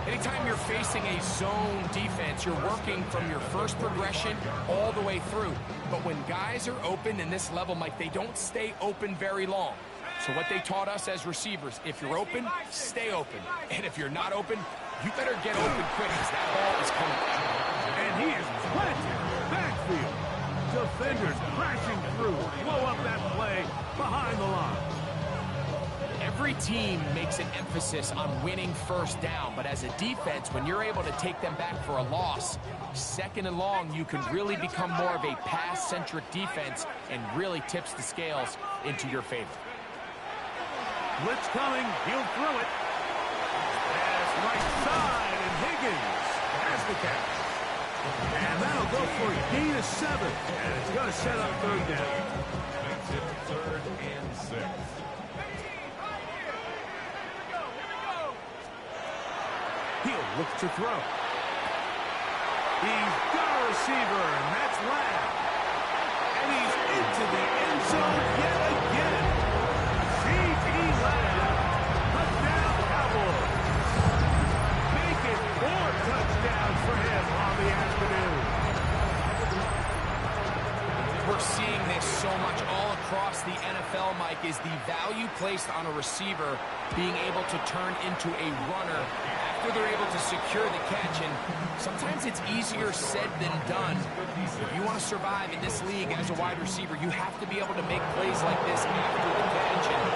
Anytime you're facing a zone defense, you're working from your first progression all the way through. But when guys are open in this level, Mike, they don't stay open very long. So what they taught us as receivers, if you're open, stay open. And if you're not open, you better get open quick because that ball is coming. And he is planted backfield. Defenders crashing through. Blow up that play behind the line. Every team makes an emphasis on winning first down, but as a defense, when you're able to take them back for a loss, 2nd and long, you can really become more of a pass-centric defense and really tips the scales into your favor. Blitz coming. He'll throw it. Pass right side, and Higgins has the catch. And that'll go for a gain of 7. And it's going to set up third down. Makes it 3rd and 6. He'll look to throw. He's got a receiver, and that's Lamb. And he's into the end zone yet again. C.D. Lamb. Touchdown, Cowboys. Make it 4 touchdowns for him on the afternoon. We're seeing this so much all across the NFL, Mike, is the value placed on a receiver being able to turn into a runner after they're able to secure the catch. And sometimes it's easier said than done. If you want to survive in this league as a wide receiver, you have to be able to make plays like this after the catch. And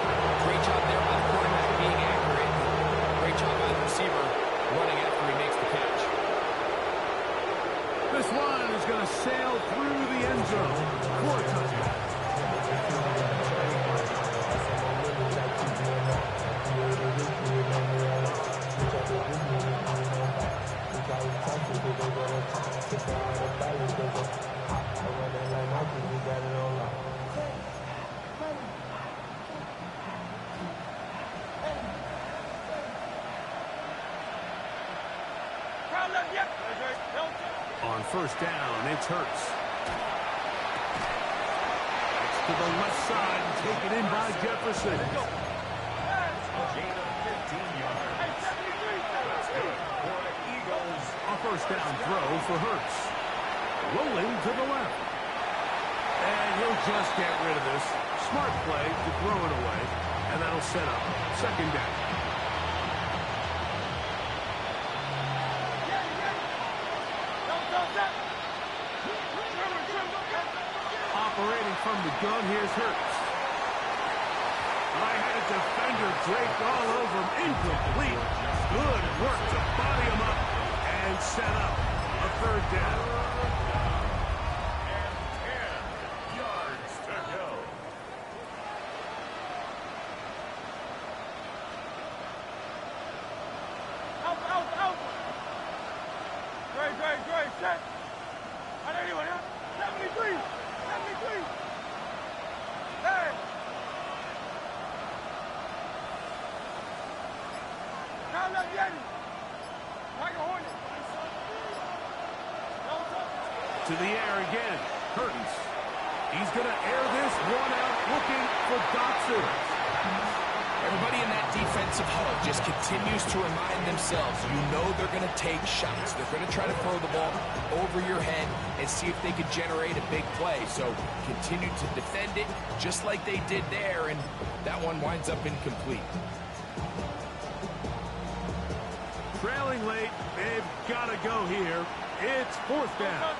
great job there by the quarterback being accurate. Great job by the receiver running after he makes the catch. This one is going to sail through the end zone for a touchdown. On first down, it's Hurts. It's to the left side and taken in by Jefferson. A gain of 15 yards. That's good for the Eagles. A first down throw for Hurts. Rolling to the left. And he'll just get rid of this. Smart play to throw it away. And that'll set up second down. Operating from the gun, here's Hurts. I had a defender draped all over him. Incomplete. Good work to body him up and set up a third down. And 10 yards to go. Out. Great, set. I know anyone else. 73. Hey! Now left Yeti. Like a hornet. To the air again. Hurts. He's going to air this one out, looking for Dotson. Everybody in that defensive huddle just continues to remind themselves, you know they're going to take shots. They're going to try to throw the ball over your head and see if they can generate a big play. So continue to defend it just like they did there, and that one winds up incomplete. Trailing late, they've got to go here. It's fourth down.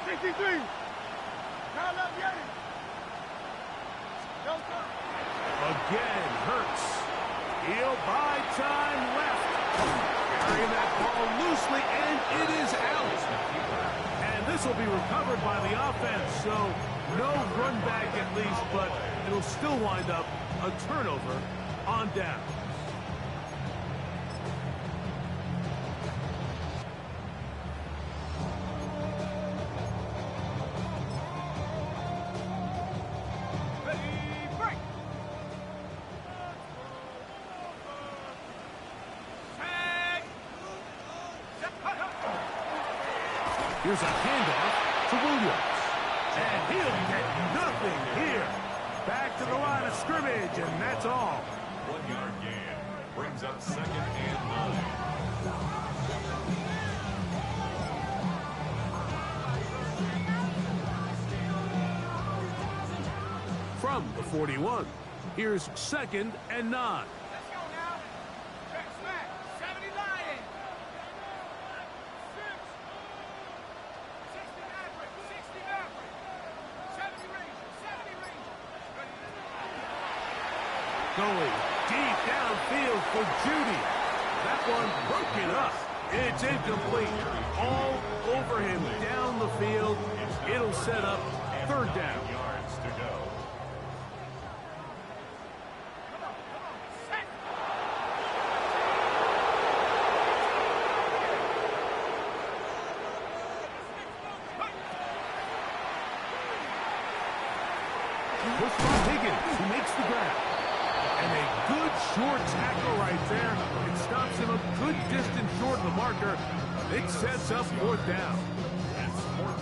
63. Now left Yeti. Again, Hurts. He'll buy time left. Carrying that ball loosely, and it is out. And this will be recovered by the offense, so no run back at least, but it'll still wind up a turnover on down. Here's a handoff to Williams. And he'll get nothing here. Back to the line of scrimmage, and that's all. 1 yard gain. Brings up 2nd and 9. From the 41, here's 2nd and 9. Let's go now. Check smack. 70 Lion. 60 Maverick. 70 Ranger. Going deep downfield for Judy. That one broken up. It's incomplete. All over him down the field. It'll set up third down. Yards to go. sure tackle right there. It stops him a good distance short of the marker. It sets up fourth down.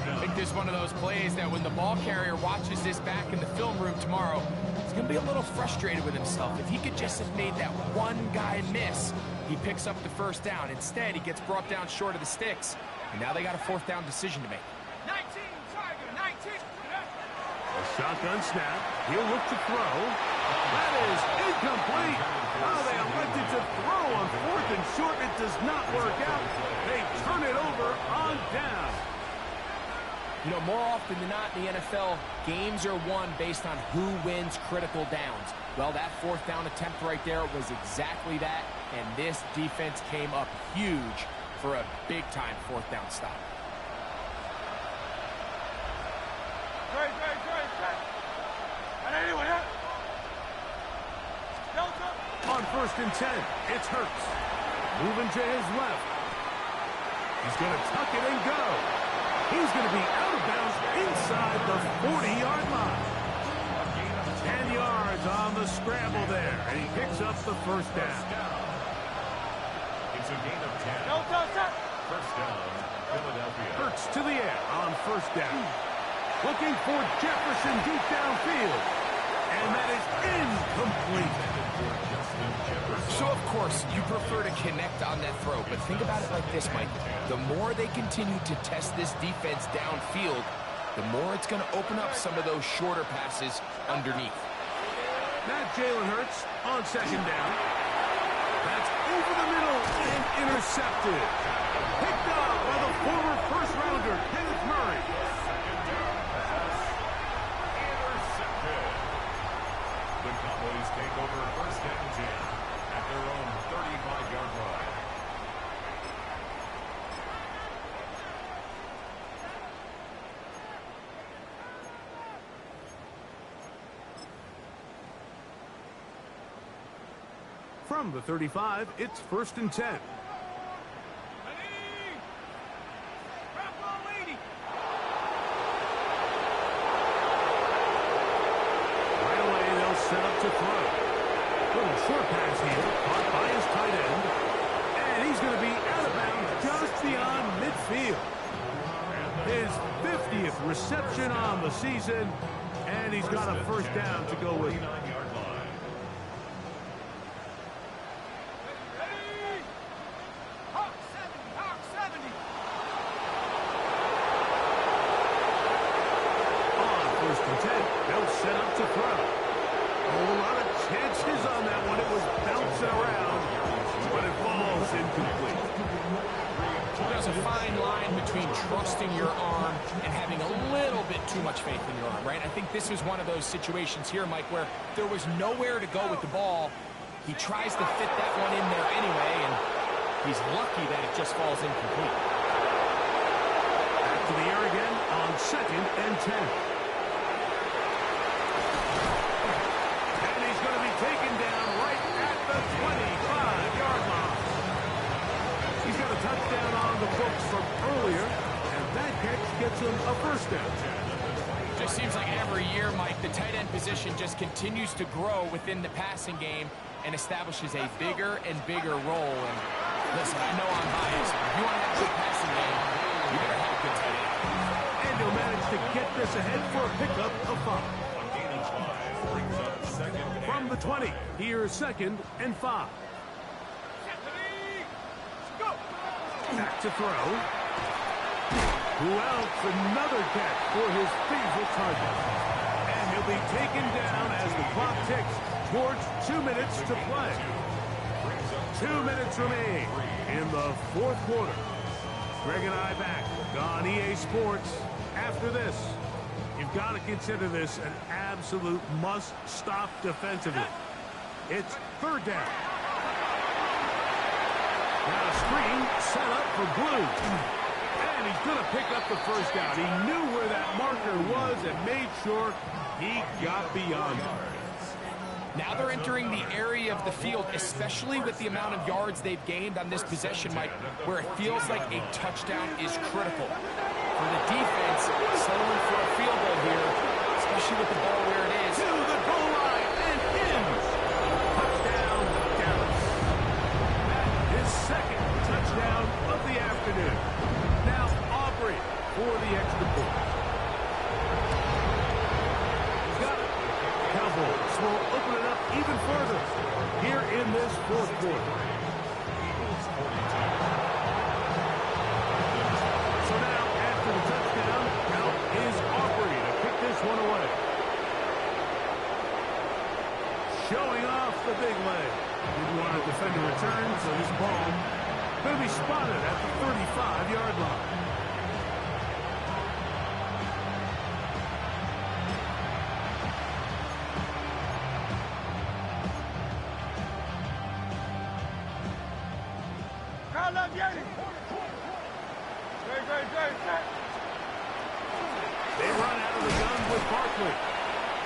I think this is one of those plays that when the ball carrier watches this back in the film room tomorrow, he's going to be a little frustrated with himself. If he could just have made that one guy miss, he picks up the first down. Instead, he gets brought down short of the sticks, and now they got a fourth down decision to make. 19, Tiger, 19. A shotgun snap. He'll look to throw. That is incomplete. Oh, they elected to throw on fourth and short. It does not work out. They turn it over on down. You know, more often than not in the NFL, games are won based on who wins critical downs. Well, that fourth down attempt right there was exactly that, and this defense came up huge for a big-time fourth down stop. Great. And anyway, Delta. On first and 10, it's Hurts. Moving to his left. He's going to tuck it and go. He's going to be out of bounds inside the 40-yard line. 10 yards on the scramble there, and he picks up the first down. It's a gain of 10. Delta, set. First down, Philadelphia. Hurts to the air on first down. Looking for Jefferson deep downfield. And that is incomplete. So, of course, you prefer to connect on that throw, but think about it like this, Mike. The more they continue to test this defense downfield, the more it's going to open up some of those shorter passes underneath. Not Jalen Hurts on second down. That's over the middle and intercepted. Picked up by the former first-rounder, Kenneth Murray. Intercepted. The Cowboys take over first and 10 at their own 35-yard line. From the 35, it's first and 10. Ready. Grab lady. Right away, they'll set up to throw. Little short pass here, caught by his tight end. And he's going to be out of bounds just beyond midfield. His 50th reception on the season, and he's got a first down to go with. 39-yard line. Ready. Hawk 70. On first and 10, they'll set up to throw. A lot of chances on that one. It was bouncing around, but it falls incomplete. There's a fine line between trusting your arm and having a little bit too much faith in your arm, right? I think this is one of those situations here, Mike, where there was nowhere to go with the ball. He tries to fit that one in there anyway, and he's lucky that it just falls incomplete. Back to the air again on second and 10. And he's going to be taken down right at the 25-yard line. He's got a touchdown on the books from earlier, and that catch gets him a first down. Just seems like every year, Mike, the tight end position just continues to grow within the passing game and establishes a bigger and bigger role. And listen, I know I'm biased. If you want to have a good passing game, you better have a good tight end. And he'll manage to get this ahead for a pickup of 5. A gain of 5 brings up second and From the 20, here's second and 5. Go. Back to throw. Who else? Another catch for his favorite target. And he'll be taken down as the clock ticks towards 2 minutes to play. 2 minutes remain in the fourth quarter. Greg and I back on EA Sports. After this, you've got to consider this an absolute must-stop defensively. It's third down. Now a screen set up for Blue. And he's going to pick up the first down. He knew where that marker was and made sure he got beyond it. Now they're entering the area of the field, especially with the amount of yards they've gained on this possession, Mike, where it feels like a touchdown is critical. For the defense, settling for a field goal here, especially with the ball where it is. To the goal line and in. Touchdown, here in this fourth quarter. So now, after the touchdown, count is Aubrey to pick this one away. Showing off the big leg. Didn't want to defend a return, so this ball going to be spotted at the 35-yard line. They run out of the gun with Barkley,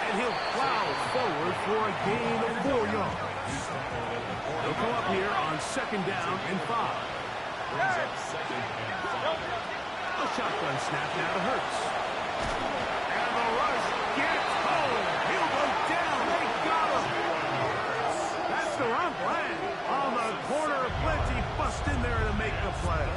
and he'll plow forward for a gain of 4 yards. They'll come up here on 2nd down and 5. A shotgun snap now to Hurts. And the rush gets home. He'll go down. They got him. That's the run play. On the corner of blitz, he busts in there to make the play.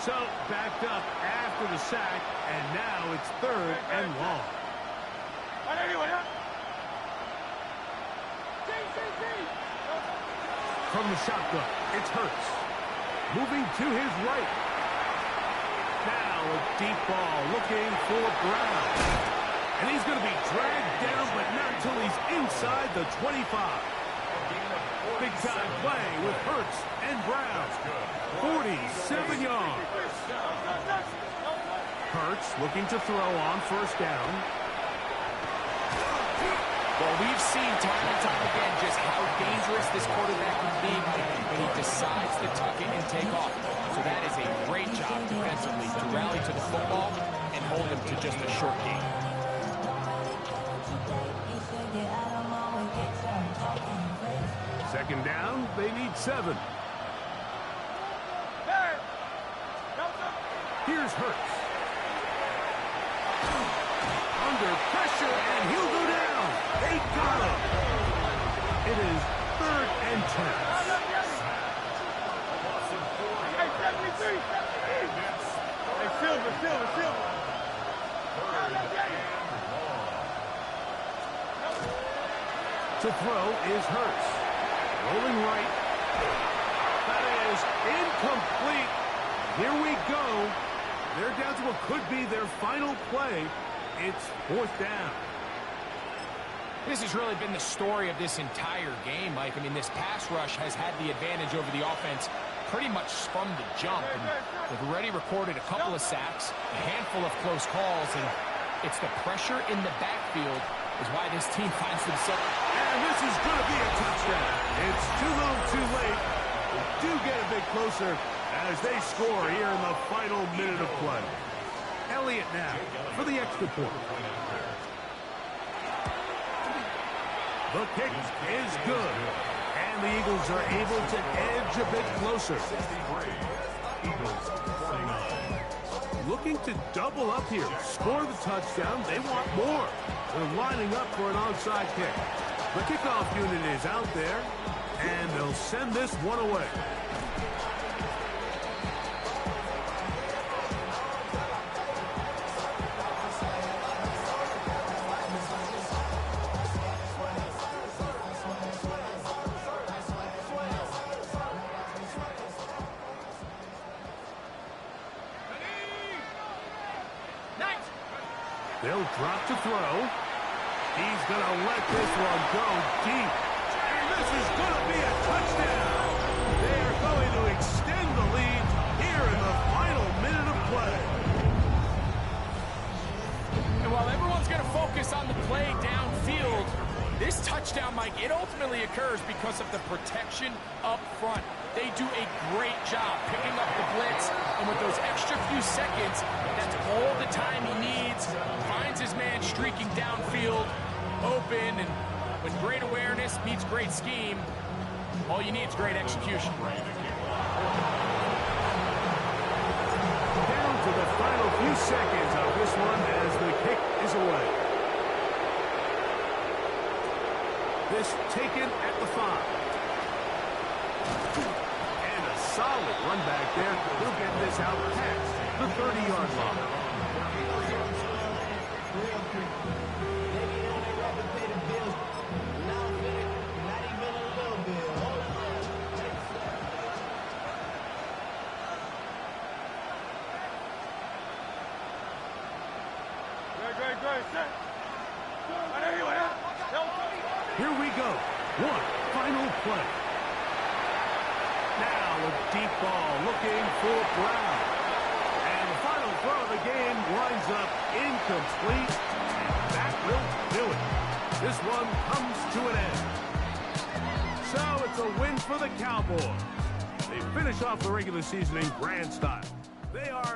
So, backed up after the sack, and now it's 3rd and long. From the shotgun, it's Hurts. Moving to his right. Now a deep ball looking for Brown. And he's going to be dragged down, but not until he's inside the 25. Big-time play with Hurts and Brown. 47 yards. Hurts looking to throw on 1st down. Well, we've seen time and time again just how dangerous this quarterback can be when he decides to tuck it and take off. So that is a great job defensively to rally to the football and hold him to just a short gain. Second down, they need 7. Here's Hurts. Under pressure, and he'll go down. They got him. It is 3rd and 10. Hey, Silver. To throw is Hurts. Rolling right. That is incomplete. Here we go. They're down to what could be their final play. It's 4th down. This has really been the story of this entire game, Mike. I mean, this pass rush has had the advantage over the offense pretty much from the jump. And they've already recorded a couple of sacks, a handful of close calls, and it's the pressure in the backfield is why this team finds themselves. And this is going to be a touchdown. It's too little too late. Do get a bit closer as they score here in the final minute of play. Elliott now for the extra point. The kick is good. And the Eagles are able to edge a bit closer. Looking to double up here. Score the touchdown. They want more. They're lining up for an onside kick. The kickoff unit is out there, and they'll send this one away. They'll drop to throw. He's going to let this one go deep. And this is going to be a touchdown. They are going to extend the lead here in the final minute of play. And while everyone's going to focus on the play downfield, this touchdown, Mike, it ultimately occurs because of the protection up front. They do a great job picking up the blitz, and with those extra few seconds, that's all the time he needs. Finds his man streaking downfield, open, and with great awareness meets great scheme, all you need is great execution. Down to the final few seconds of this one as the kick is away. This taken at the 5. Solid run back there. He'll get this out past the 30-yard line. Here we go. One final play. Now a deep ball looking for Brown. And the final throw of the game winds up incomplete. And that will do it. This one comes to an end. So it's a win for the Cowboys. They finish off the regular season in grand style. They are